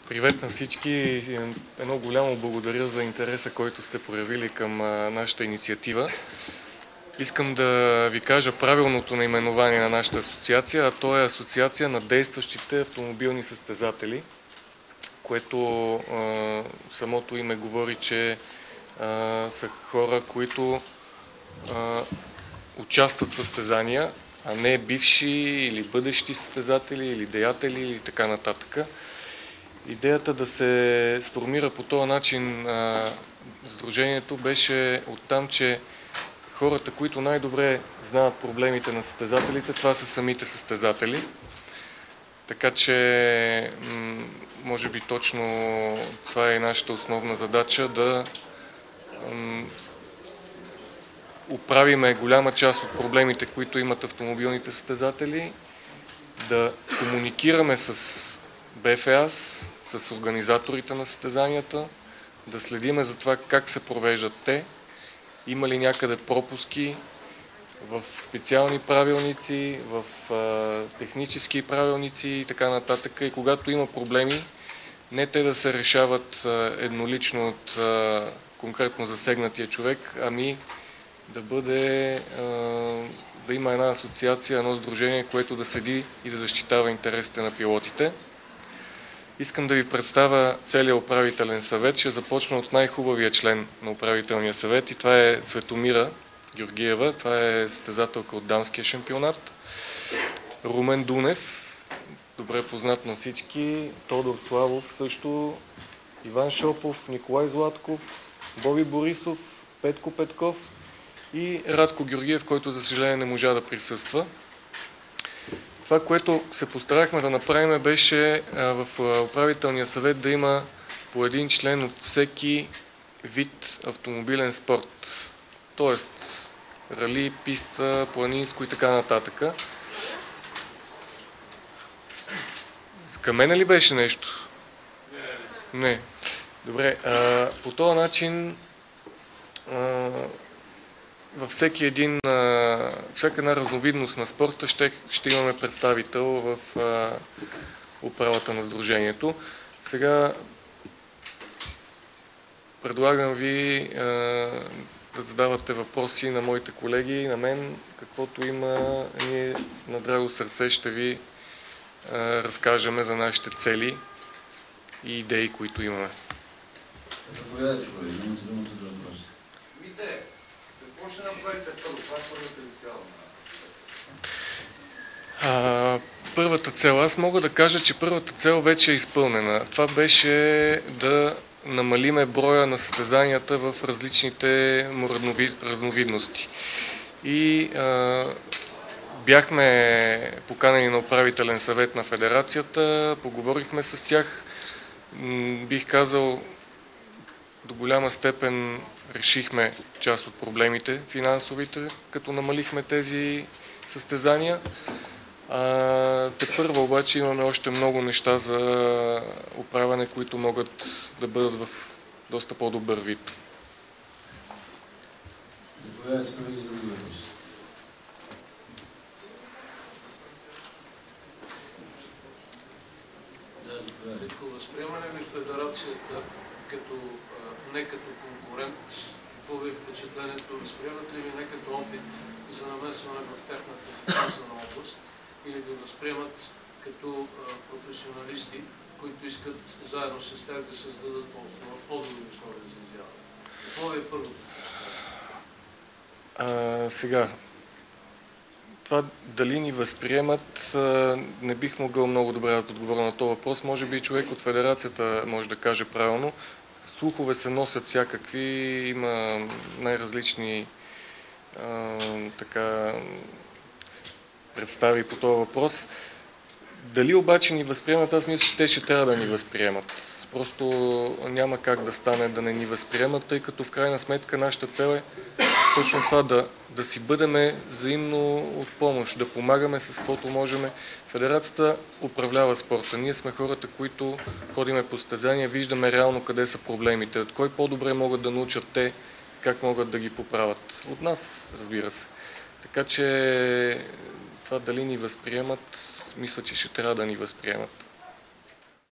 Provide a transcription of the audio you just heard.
Привет на всички и едно голямо благодаря за интереса, който сте проявили към нашата инициатива. Искам да ви кажа правилното наименование на нашата асоциация, а то е Асоциация на действащите автомобилни състезатели, което самото име говори, че са хора, които участват в състезания, а не бивши или бъдещи състезатели или деятели или така нататък. Идеята да се сформира по този начин сдружението беше оттам, че хората, които най-добре знаят проблемите на състезателите, това са самите състезатели. Така че, може би точно това е нашата основна задача, да оправиме голяма част от проблемите, които имат автомобилните състезатели, да комуникираме с БФАС, с организаторите на състезанията, да следиме за това как се провеждат те, има ли някъде пропуски в специални правилници, в технически правилници и така нататък. И когато има проблеми, не те да се решават еднолично от конкретно засегнатия човек, ами да има една асоциация, едно сдружение, което да седи и да защитава интересите на пилотите. Искам да ви представя целият управителен съвет. Ще започна от най-хубавия член на управителния съвет и това е Цветомира Георгиева. Това е състезателка от дамския шампионат. Румен Дунев, добре познат на всички. Тодор Славов също. Иван Шопов, Николай Златков, Боби Борисов, Петко Петков и Радко Георгиев, който за съжаление не можа да присъства. Това, което се постарахме да направим, беше в управителния съвет да има по един член от всеки вид автомобилен спорт. Тоест рали, писта, планинско и така нататък. Към мене ли беше нещо? Не. Добре. По този начин във всяка една разновидност на спорта ще имаме представител в управата на сдружението. Сега предлагам ви да задавате въпроси на моите колеги и на мен. Каквото има, ние на драго сърце ще ви разкажем за нашите цели и идеи, които имаме. Какво ще направите първо? Това е първата ви цел? Първата цел. Аз мога да кажа, че първата цел вече е изпълнена. Това беше да намалиме броя на състезанията в различните му разновидности. И бяхме поканени на управителен съвет на федерацията, поговорихме с тях. Бих казал, до голяма степен решихме част от проблемите финансовите, като намалихме тези състезания. Тепърва обаче имаме още много неща за оправяне, които могат да бъдат в доста по-добър вид. Възприема ли федерацията не като конкурент? Какво ви е впечатлението? Възприемат ли ви не като опит за намесване в тяхната запазена област? Или ви възприемат като професионалисти, които искат заедно с тях да създадат по-добри условия за изяване? Какво ви е първото впечатление? Сега, това дали ни възприемат, не бих могъл много добре да отговоря на този въпрос. Може би човек от федерацията може да каже правилно. Слухове се носят всякакви, има най-различни представи по този въпрос. Дали обаче ни възприемат, аз мисля, че те ще трябва да ни възприемат. Просто няма как да стане да не ни възприемат, тъй като в крайна сметка нашата цел е точно това да си бъдем взаимно от помощ, да помагаме с каквото можем. Федерацията управлява спорта. Ние сме хората, които ходиме по състезания, виждаме реално къде са проблемите. От кой по-добре могат да научат те, как могат да ги поправят. От нас, разбира се. Така че това дали ни възприемат, мисля, че ще трябва да ни възприемат.